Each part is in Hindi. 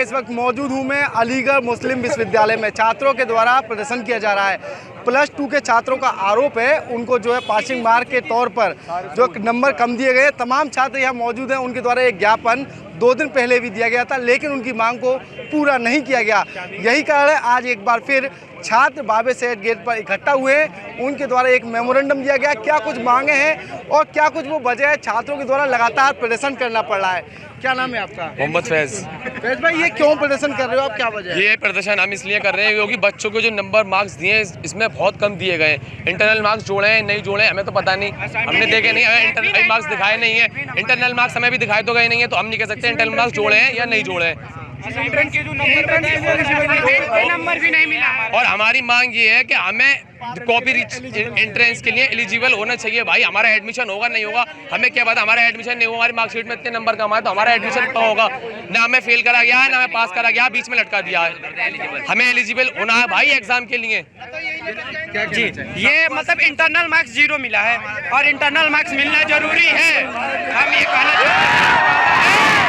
इस वक्त मौजूद हूँ मैं अलीगढ़ मुस्लिम विश्वविद्यालय में। छात्रों के द्वारा प्रदर्शन किया जा रहा है। प्लस 2 के छात्रों का आरोप है, उनको जो है पासिंग मार्क के तौर पर जो नंबर कम दिए गए। तमाम छात्र यहाँ मौजूद हैं। उनके द्वारा एक ज्ञापन 2 दिन पहले भी दिया गया था, लेकिन उनकी मांग को पूरा नहीं किया गया। यही कारण है आज एक बार फिर छात्र बाबे सेठ गेट पर इकट्ठा हुए हैं। उनके द्वारा एक मेमोरेंडम दिया गया, क्या कुछ मांगे हैं और क्या कुछ वो वजह है छात्रों के द्वारा लगातार प्रदर्शन करना पड़ रहा है। क्या नाम है आपका? मोहम्मद फैज। फैज भाई, ये क्यों प्रदर्शन कर रहे हो आप, क्या वजह है? ये प्रदर्शन हम इसलिए कर रहे हैं क्योंकि बच्चों को जो नंबर मार्क्स दिए इसमें बहुत कम दिए गए। इंटरनल मार्क्स जोड़े हैं नहीं जोड़े हमें तो पता नहीं, हमने देखे नहीं, हमें इंटरनल मार्क्स दिखाए नहीं है। इंटरनल मार्क्स हमें भी दिखाए तो गए नहीं है, तो हम नहीं कह सकते इंटरनल मार्क्स जोड़े हैं या नहीं जोड़े हैं। नंबर भी नहीं मिला। और हमारी मांग ये है कि हमें कॉपी एंट्रेंस के लिए एलिजिबल होना चाहिए। भाई हमारा एडमिशन होगा नहीं होगा हमें क्या पता, हमारा एडमिशन नहीं होगा, हमारी मार्कशीट में इतने नंबर कम आए तो हमारा एडमिशन कहाँ होगा? ना हमें फेल करा गया है ना हमें पास करा गया, बीच में लटका दिया है। हमें एलिजिबल होना है भाई एग्जाम के लिए। जी, ये मतलब इंटरनल मार्क्स 0 मिला है और इंटरनल मार्क्स मिलना जरूरी है। हम ये कहना चाहते हैं,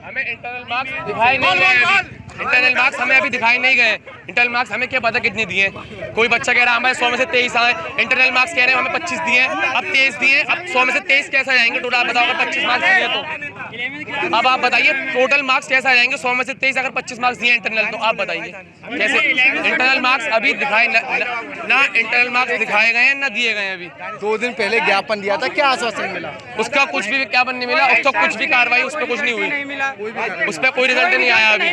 हमें इंटरनल मार्क्स दिखाई नहीं गए। इंटरनल मार्क्स हमें अभी दिखाई नहीं गए। इंटरनल मार्क्स हमें क्या पता कितने दिए। कोई बच्चा कह रहा है हमें 100 में से 23 आए, इंटरनल मार्क्स कह रहे हैं हमें 25 दिए, अब 23 दिए, अब 100 में से 23 कैसे जाएंगे टोटल? आप बताओ, अगर 25 मार्क्स दिए तो अब आप बताइए टोटल मार्क्स कैसे आ जाएंगे? 100 में से 23 अगर 25 मार्क्स दिए इंटरनल, तो आप बताइए कैसे? इंटरनल मार्क्स अभी दिखाए ना इंटरनल मार्क्स दिखाए गए हैं ना दिए गए हैं। अभी 2 दिन पहले ज्ञापन दिया था, क्या आश्वासन मिला? उसका कुछ भी ज्ञापन नहीं मिला, उसका कुछ भी कार्रवाई उस पर कुछ नहीं हुई, उस पर कोई रिजल्ट नहीं आया अभी।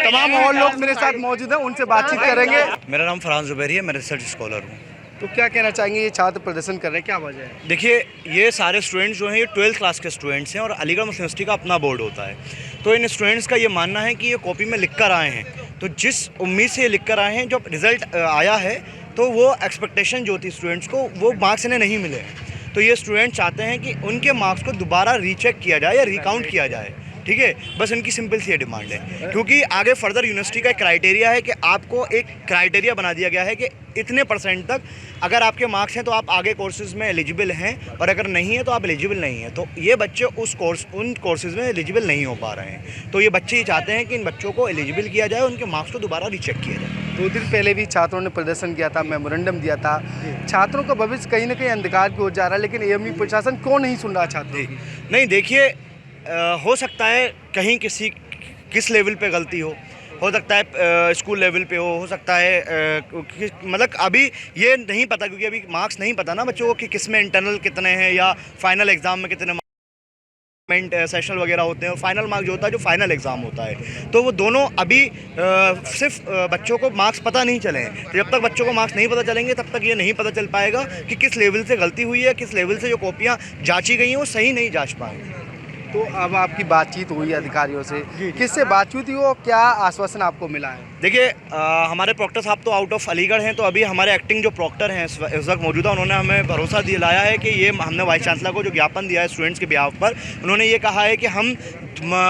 तमाम और लोग मेरे साथ मौजूद हैं, उनसे बातचीत करेंगे। मेरा नाम फरहान ज़ुबैरी है, मैं रिसर्च स्कॉलर हूँ। तो क्या कहना चाहेंगे, ये छात्र प्रदर्शन कर रहे हैं, क्या वजह है? देखिए, ये सारे स्टूडेंट्स जो हैं ये 12th क्लास के स्टूडेंट्स हैं और अलीगढ़ मुस्लिम यूनिवर्सिटी का अपना बोर्ड होता है। तो इन स्टूडेंट्स का ये मानना है कि ये कॉपी में लिख कर आए हैं, तो जिस उम्मीद से ये लिख कर आए हैं, जब रिज़ल्ट आया है तो वो एक्सपेक्टेशन जो थी स्टूडेंट्स को, वो मार्क्स इन्हें नहीं मिले। तो ये स्टूडेंट चाहते हैं कि उनके मार्क्स को दोबारा रीचेक किया जाए या रिकाउंट किया जाए। ठीक है, बस इनकी सिंपल सी ये डिमांड है, क्योंकि आगे फर्दर यूनिवर्सिटी का एक क्राइटेरिया है कि आपको एक क्राइटेरिया बना दिया गया है कि इतने % तक अगर आपके मार्क्स हैं तो आप आगे कोर्सेज़ में एलिजिबल हैं, और अगर नहीं है तो आप एलिजिबल नहीं हैं। तो ये बच्चे उन कोर्सेज़ में एलिजिबल नहीं हो पा रहे हैं। तो ये बच्चे ये चाहते हैं कि इन बच्चों को एलिजिबल किया जाए, उनके मार्क्स को दोबारा रीचेक किया जाए। 2 दिन पहले भी छात्रों ने प्रदर्शन किया था, मेमोरेंडम दिया था। छात्रों का भविष्य कहीं ना कहीं अंधकार की ओर जा रहा है, लेकिन एएमयू प्रशासन क्यों नहीं सुन रहा छात्रों की? नहीं, देखिए, हो सकता है कहीं किस लेवल पे गलती हो सकता है स्कूल लेवल पे हो सकता है मतलब अभी ये नहीं पता, क्योंकि अभी मार्क्स नहीं पता ना बच्चों को कि किस में इंटरनल कितने हैं या फाइनल एग्ज़ाम में कितने सेशनल वगैरह होते हैं, और फाइनल मार्क जो होता है जो फाइनल एग्ज़ाम होता है। तो वो दोनों अभी सिर्फ बच्चों को मार्क्स पता नहीं चले हैं। तो जब तक बच्चों को मार्क्स नहीं पता चलेंगे तब तक ये नहीं पता चल पाएगा कि किस लेवल से गलती हुई है, किस लेवल से जो कॉपियाँ जांची गई हैं वो सही नहीं जांच पाएंगे। तो अब आपकी बातचीत हुई अधिकारियों से, किससे बातचीत हुई और क्या आश्वासन आपको मिला है? देखिए, हमारे प्रॉक्टर साहब तो आउट ऑफ अलीगढ़ हैं, तो अभी हमारे एक्टिंग जो प्रॉक्टर हैं इस वक्त मौजूदा, उन्होंने हमें भरोसा दिलाया है कि ये हमने वाइस चांसलर को जो ज्ञापन दिया है स्टूडेंट्स के बिहाफ पर, उन्होंने ये कहा है कि हम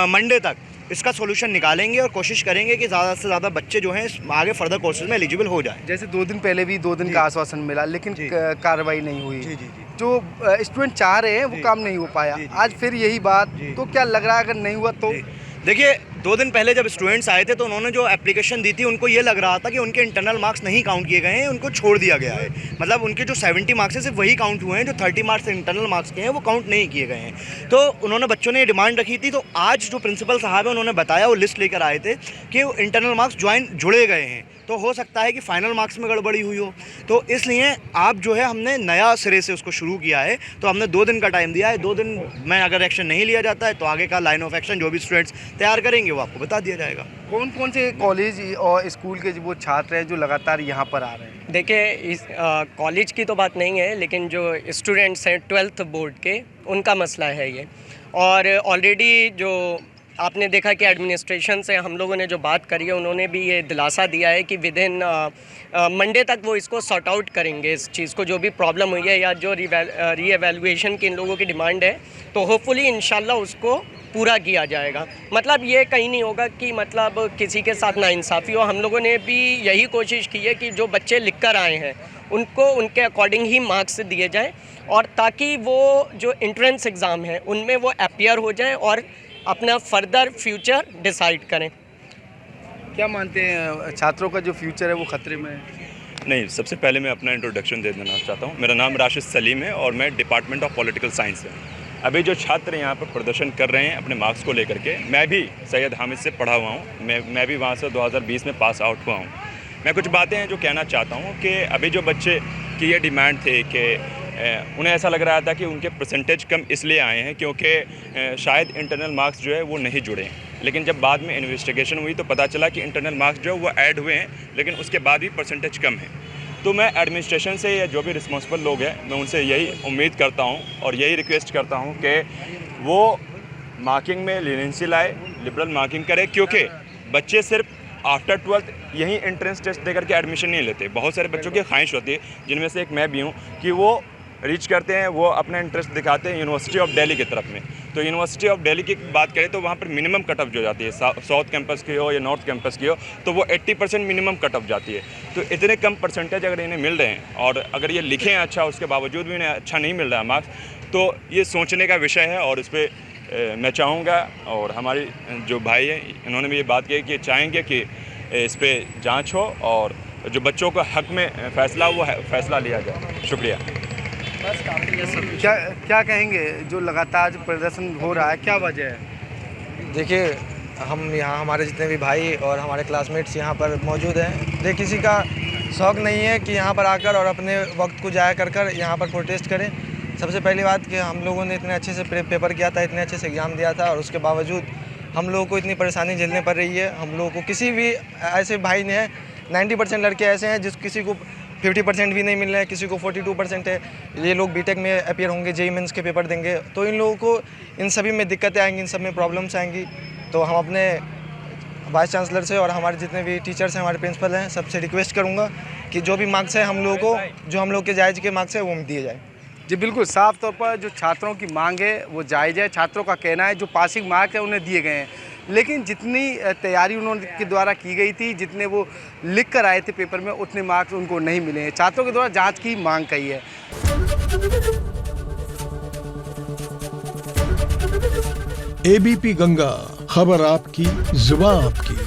मंडे तक इसका सोल्यूशन निकालेंगे और कोशिश करेंगे कि ज़्यादा से ज़्यादा बच्चे जो हैं आगे फर्दर कोर्सेज में एलिजिबल हो जाएं। जैसे 2 दिन पहले भी 2 दिन का आश्वासन मिला, लेकिन कार्रवाई नहीं हुई। जो स्टूडेंट चाह रहे हैं वो काम नहीं हो पाया। आज फिर यही बात, तो क्या लग रहा है अगर नहीं हुआ तो? देखिए, 2 दिन पहले जब स्टूडेंट्स आए थे तो उन्होंने जो एप्लीकेशन दी थी उनको ये लग रहा था कि उनके इंटरनल मार्क्स नहीं काउंट किए गए हैं, उनको छोड़ दिया गया है। मतलब उनके जो 70 मार्क्स हैं सिर्फ वही काउंट हुए हैं, जो 30 मार्क्स इंटरनल मार्क्स के हैं वो काउंट नहीं किए गए हैं। तो उन्होंने बच्चों ने ये डिमांड रखी थी, तो आज जो प्रिंसिपल साहब हैं उन्होंने बताया, वो लिस्ट लेकर आए थे कि इंटरनल मार्क्स जुड़े गए हैं, तो हो सकता है कि फाइनल मार्क्स में गड़बड़ी हुई हो। तो इसलिए आप जो है हमने नया सिरे से उसको शुरू किया है, तो हमने 2 दिन का टाइम दिया है। 2 दिन में अगर एक्शन नहीं लिया जाता है तो आगे का लाइन ऑफ एक्शन जो भी स्टूडेंट्स तैयार करेंगे वो आपको बता दिया जाएगा। कौन कौन से कॉलेज और स्कूल के वो छात्र हैं जो लगातार यहाँ पर आ रहे हैं? देखिए, इस कॉलेज की तो बात नहीं है, लेकिन जो स्टूडेंट्स हैं 12th बोर्ड के, उनका मसला है ये। और ऑलरेडी जो आपने देखा कि एडमिनिस्ट्रेशन से हम लोगों ने जो बात करी है, उन्होंने भी ये दिलासा दिया है कि विदिन मंडे तक वो इसको सॉर्ट आउट करेंगे, इस चीज़ को, जो भी प्रॉब्लम हुई है या जो री एवेल्युएशन की इन लोगों की डिमांड है, तो होपफुली इंशाल्लाह उसको पूरा किया जाएगा। मतलब ये कहीं नहीं होगा कि मतलब किसी के साथ नाइंसाफ़ी हो। हम लोगों ने भी यही कोशिश की है कि जो बच्चे लिख कर आए हैं उनको उनके अकॉर्डिंग ही मार्क्स दिए जाएँ, और ताकि वो जो एंट्रेंस एग्ज़ाम है उनमें वो अपीयर हो जाए और अपना फर्दर फ्यूचर डिसाइड करें। क्या मानते हैं छात्रों का जो फ्यूचर है वो खतरे में है? नहीं, सबसे पहले मैं अपना इंट्रोडक्शन दे देना चाहता हूँ। मेरा नाम राशिद सलीम है और मैं डिपार्टमेंट ऑफ पॉलिटिकल साइंस है। अभी जो छात्र यहाँ पर प्रदर्शन कर रहे हैं अपने मार्क्स को लेकर के, मैं भी सैयद हामिद से पढ़ा हुआ हूँ, मैं भी वहाँ से 2020 में पास आउट हुआ हूँ। मैं कुछ बातें हैं जो कहना चाहता हूँ कि अभी जो बच्चे की ये डिमांड थे कि उन्हें ऐसा लग रहा था कि उनके परसेंटेज कम इसलिए आए हैं क्योंकि शायद इंटरनल मार्क्स जो है वो नहीं जुड़े हैं, लेकिन जब बाद में इन्वेस्टिगेशन हुई तो पता चला कि इंटरनल मार्क्स जो है वो ऐड हुए हैं, लेकिन उसके बाद भी परसेंटेज कम है। तो मैं एडमिनिस्ट्रेशन से या जो भी रिस्पॉन्सिबल लोग हैं, मैं उनसे यही उम्मीद करता हूँ और यही रिक्वेस्ट करता हूँ कि वो मार्किंग में लीनियंसी लाए, लिबरल मार्किंग करे, क्योंकि बच्चे सिर्फ आफ्टर 12th यही एंट्रेंस टेस्ट देकर के एडमिशन नहीं लेते। बहुत सारे बच्चों की ख्वाहिश होती है, जिनमें से एक मैं भी हूँ, कि वो रीच करते हैं, वो अपना इंटरेस्ट दिखाते हैं यूनिवर्सिटी ऑफ दिल्ली की तरफ में। तो यूनिवर्सिटी ऑफ दिल्ली की बात करें तो वहाँ पर मिनिमम कट ऑफ जो जाती है, साउथ कैंपस की हो या नॉर्थ कैंपस की हो, तो वो 80% मिनिमम कट ऑफ जाती है। तो इतने कम परसेंटेज अगर इन्हें मिल रहे हैं और अगर ये लिखें अच्छा, उसके बावजूद भी इन्हें अच्छा नहीं मिल रहा है मार्क्स, तो ये सोचने का विषय है। और इस पर मैं चाहूँगा, और हमारी जो भाई हैं इन्होंने भी ये बात कही कि चाहेंगे कि इस पर जाँच हो और जो बच्चों का हक़ में फ़ैसला वो फ़ैसला लिया जाए। शुक्रिया। क्या कहेंगे जो लगातार जो प्रदर्शन हो रहा है, क्या वजह है? देखिए, हम यहाँ हमारे जितने भी भाई और हमारे क्लासमेट्स यहाँ पर मौजूद हैं, देखिए किसी का शौक़ नहीं है कि यहाँ पर आकर और अपने वक्त को ज़ाया कर यहाँ पर प्रोटेस्ट करें। सबसे पहली बात कि हम लोगों ने इतने अच्छे से पेपर किया था, इतने अच्छे से एग्ज़ाम दिया था, और उसके बावजूद हम लोगों को इतनी परेशानी झेलनी पड़ रही है। हम लोगों को किसी भी ऐसे भाई ने 90% लड़के ऐसे हैं जिस किसी को 50% भी नहीं मिल रहा है, किसी को 42% है। ये लोग बीटेक में अपीयर होंगे, जेईई मेंस के पेपर देंगे, तो इन लोगों को इन सभी में दिक्कतें आएंगी, इन सब में प्रॉब्लम्स आएंगी। तो हम अपने वाइस चांसलर से और हमारे जितने भी टीचर्स हैं, हमारे प्रिंसिपल हैं, सबसे रिक्वेस्ट करूँगा कि जो भी मार्क्स है हम लोगों को, जो हम लोग के जायज़ के मार्क्स है वो दिए जाए। जी बिल्कुल, साफ तौर पर जो छात्रों की मांग है वो जायज़ है। छात्रों का कहना है जो पासिंग मार्क है उन्हें दिए गए हैं, लेकिन जितनी तैयारी उनके द्वारा की गई थी, जितने वो लिख कर आए थे पेपर में, उतने मार्क्स उनको नहीं मिले हैं। छात्रों के द्वारा जांच की मांग की है। एबीपी गंगा, खबर आपकी, जुबान आपकी।